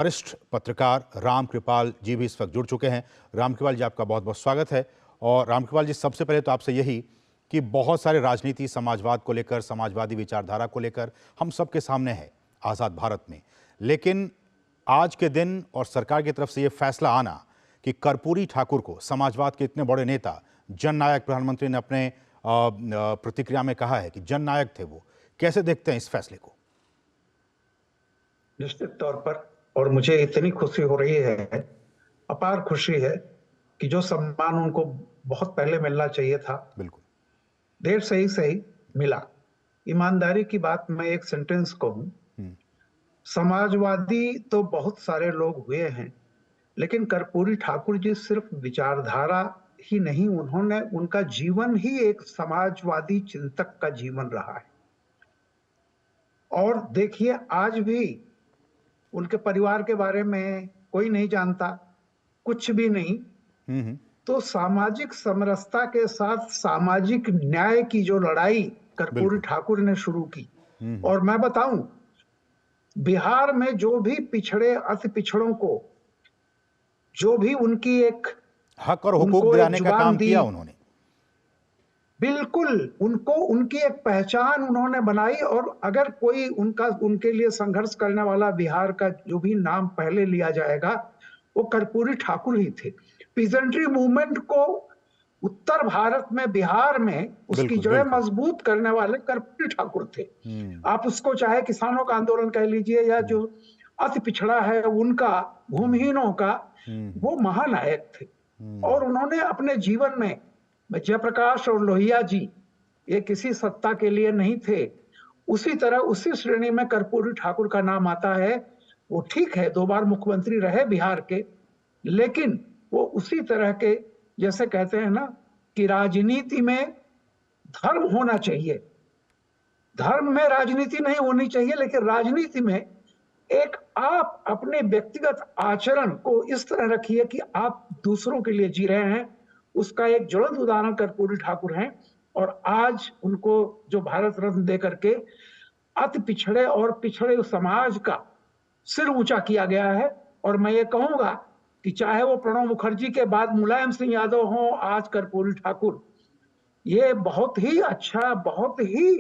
वरिष्ठ पत्रकार रामकृपाल जी भी इस वक्त जुड़ चुके हैं। रामकृपाल जी, आपका बहुत बहुत स्वागत है। और रामकृपाल जी, सबसे पहले तो आपसे यही कि बहुत सारे राजनीति समाजवाद को लेकर, समाजवादी विचारधारा को लेकर हम सबके सामने है आज़ाद भारत में, लेकिन आज के दिन और सरकार की तरफ से ये फैसला आना कि कर्पूरी ठाकुर को, समाजवाद के इतने बड़े नेता, जननायक, प्रधानमंत्री ने अपने प्रतिक्रिया में कहा है कि जननायक थे वो, कैसे देखते हैं इस फैसले को? निश्चित तौर पर, और मुझे इतनी खुशी हो रही है, अपार खुशी है कि जो सम्मान उनको बहुत पहले मिलना चाहिए था, बिल्कुल। देर से ही सही मिला। ईमानदारी की बात मैं एक सेंटेंस कहूं, समाजवादी तो बहुत सारे लोग हुए हैं, लेकिन कर्पूरी ठाकुर जी सिर्फ विचारधारा ही नहीं, उन्होंने उनका जीवन ही एक समाजवादी चिंतक का जीवन रहा है। और देखिए, आज भी उनके परिवार के बारे में कोई नहीं जानता, कुछ भी नहीं। तो सामाजिक समरसता के साथ सामाजिक न्याय की जो लड़ाई कर्पूरी ठाकुर ने शुरू की, और मैं बताऊं, बिहार में जो भी पिछड़े अति पिछड़ों को जो भी उनकी एक हक और हुकूक दिलाने का काम किया उन्होंने, बिल्कुल उनको उनकी एक पहचान उन्होंने बनाई। और अगर कोई उनके लिए संघर्ष करने वाला बिहार का जो भी नाम पहले लिया जाएगा, वो कर्पूरी ठाकुर ही थे। पीजेंट्री मूवमेंट को उत्तर भारत में, बिहार में उसकी जड़ें मजबूत करने वाले कर्पूरी ठाकुर थे। आप उसको चाहे किसानों का आंदोलन कह लीजिए या जो अति पिछड़ा है उनका, भूमिहीनों का, वो महानायक थे। और उन्होंने अपने जीवन में, जयप्रकाश और लोहिया जी ये किसी सत्ता के लिए नहीं थे, उसी तरह उसी श्रेणी में कर्पूरी ठाकुर का नाम आता है। वो ठीक है 2 बार मुख्यमंत्री रहे बिहार के, लेकिन वो उसी तरह के, जैसे कहते हैं ना कि राजनीति में धर्म होना चाहिए, धर्म में राजनीति नहीं होनी चाहिए, लेकिन राजनीति में एक आप अपने व्यक्तिगत आचरण को इस तरह रखिए कि आप दूसरों के लिए जी रहे हैं। उसका एक ज्वलंत उदाहरण कर्पूरी ठाकुर हैं। और आज उनको जो भारत रत्न दे करके अति पिछड़े और पिछड़े समाज का सिर ऊंचा किया गया है। और मैं ये कहूंगा कि चाहे वो प्रणब मुखर्जी के बाद मुलायम सिंह यादव हो, आज कर्पूरी ठाकुर, ये बहुत ही अच्छा, बहुत ही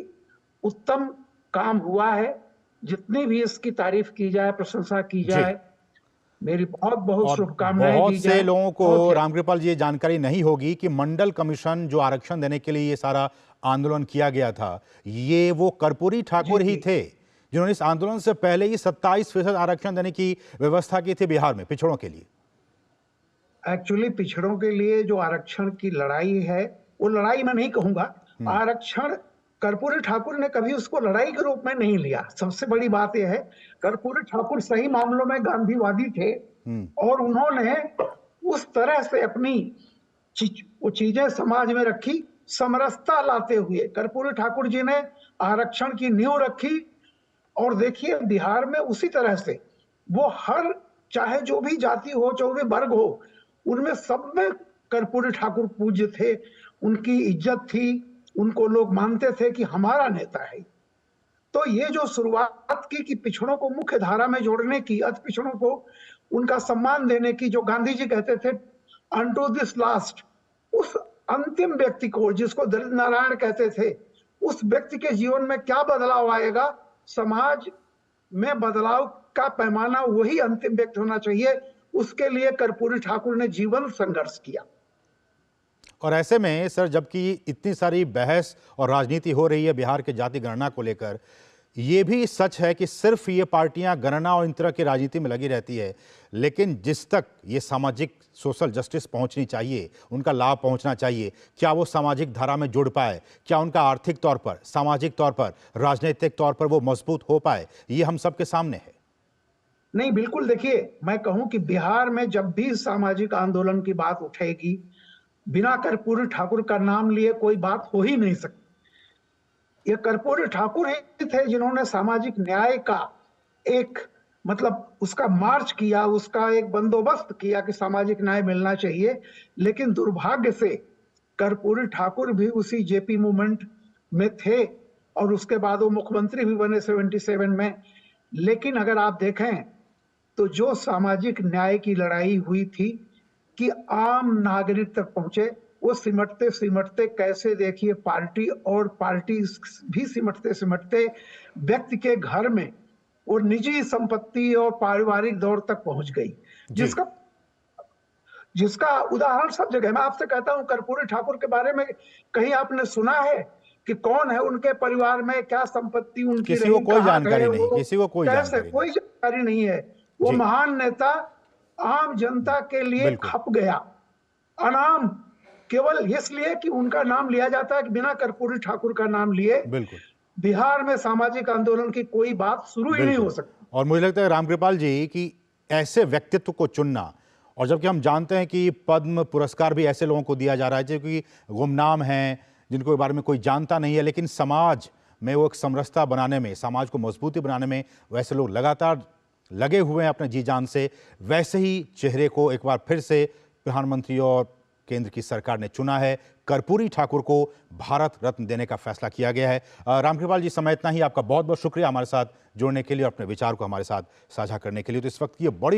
उत्तम काम हुआ है। जितनी भी इसकी तारीफ की जाए, प्रशंसा की जाए, मेरी बहुत बहुत शुभकामनाएं दी जाए। बहुत से लोगों को रामकृपाल जी ये जानकारी नहीं होगी कि मंडल कमीशन जो आरक्षण देने के लिए ये सारा आंदोलन किया गया था, ये वो कर्पूरी ठाकुर ही थे जिन्होंने इस आंदोलन से पहले ही 27% आरक्षण देने की व्यवस्था की थी बिहार में पिछड़ों के लिए। एक्चुअली पिछड़ों के लिए जो आरक्षण की लड़ाई है, वो लड़ाई मैं नहीं कहूंगा, आरक्षण कर्पूरी ठाकुर ने कभी उसको लड़ाई के रूप में नहीं लिया। सबसे बड़ी बात यह है, कर्पूरी ठाकुर सही मामलों में गांधीवादी थे, और उन्होंने उस तरह से अपनी वो चीजें समाज में रखी, समरसता लाते हुए कर्पूरी ठाकुर जी ने आरक्षण की नींव रखी। और देखिए, बिहार में उसी तरह से वो हर, चाहे जो भी जाति हो, जो भी वर्ग हो, उनमें सब में कर्पूरी ठाकुर पूज्य थे, उनकी इज्जत थी, उनको लोग मानते थे कि हमारा नेता है। तो ये जो शुरुआत की कि पिछड़ों को मुख्य धारा में जोड़ने की, अति पिछड़ों को उनका सम्मान देने की, जो गांधी जी कहते थे अनटू दिस लास्ट, उस अंतिम व्यक्ति को, जिसको दलित नारायण कहते थे, उस व्यक्ति के जीवन में क्या बदलाव आएगा, समाज में बदलाव का पैमाना वही अंतिम व्यक्ति होना चाहिए। उसके लिए कर्पूरी ठाकुर ने जीवन संघर्ष किया। और ऐसे में सर, जबकि इतनी सारी बहस और राजनीति हो रही है बिहार के जाति गणना को लेकर, ये भी सच है कि सिर्फ ये पार्टियां गणना और इन तरह की राजनीति में लगी रहती है, लेकिन जिस तक ये सामाजिक सोशल जस्टिस पहुंचनी चाहिए, उनका लाभ पहुंचना चाहिए, क्या वो सामाजिक धारा में जुड़ पाए, क्या उनका आर्थिक तौर पर, सामाजिक तौर पर, राजनीतिक तौर पर वो मजबूत हो पाए, ये हम सबके सामने है। नहीं, बिल्कुल। देखिए, मैं कहूं कि बिहार में जब भी सामाजिक आंदोलन की बात उठेगी, बिना कर्पूरी ठाकुर का नाम लिए कोई बात हो ही नहीं सकती। ये कर्पूरी ठाकुर ही थे जिन्होंने सामाजिक न्याय का एक, मतलब उसका मार्च किया, उसका एक बंदोबस्त किया कि सामाजिक न्याय मिलना चाहिए। लेकिन दुर्भाग्य से कर्पूरी ठाकुर भी उसी जेपी मूवमेंट में थे, और उसके बाद वो मुख्यमंत्री भी बने 77 में। लेकिन अगर आप देखें तो जो सामाजिक न्याय की लड़ाई हुई थी कि आम नागरिक तक पहुंचे, वो सिमटते सिमटते कैसे देखिए पार्टी और पार्टी भी सिमटते सिमटते व्यक्ति के घर में और निजी संपत्ति और पारिवारिक दौर तक पहुंच गई, जी। जिसका उदाहरण सब जगह। मैं आपसे कहता हूं, कर्पूरी ठाकुर के बारे में कहीं आपने सुना है कि कौन है उनके परिवार में, क्या संपत्ति उनकी किसी को रही, कोई कहाँ गए जानकारी नहीं, वो, किसी को कोई कैसे, जानकारी नहीं। कोई जानकारी नहीं है। वो जी, महान नेता आम जनता के लिए बिल्कुल, खप गया, अनाम, केवल इसलिए कि उनका नाम लिया जाता है कि बिना कर्पूरी ठाकुर का नाम लिए बिल्कुल, बिहार में सामाजिक आंदोलन की कोई बात शुरू ही नहीं बिल्कुल। हो सकती। और मुझे लगता है रामकृपाल जी कि ऐसे व्यक्तित्व को चुनना, और जबकि हम जानते हैं कि पद्म पुरस्कार भी ऐसे लोगों को दिया जा रहा है जो कि गुमनाम हैं, जिनको बारे में कोई जानता नहीं है, लेकिन समाज में वो एक समरसता बनाने में, समाज को मजबूती बनाने में वैसे लोग लगातार लगे हुए हैं अपने जी जान से। वैसे ही चेहरे को एक बार फिर से प्रधानमंत्री और केंद्र की सरकार ने चुना है। कर्पूरी ठाकुर को भारत रत्न देने का फैसला किया गया है। रामकृपाल जी, समय इतना ही। आपका बहुत बहुत शुक्रिया हमारे साथ जुड़ने के लिए और अपने विचार को हमारे साथ साझा करने के लिए। तो इस वक्त ये बड़ी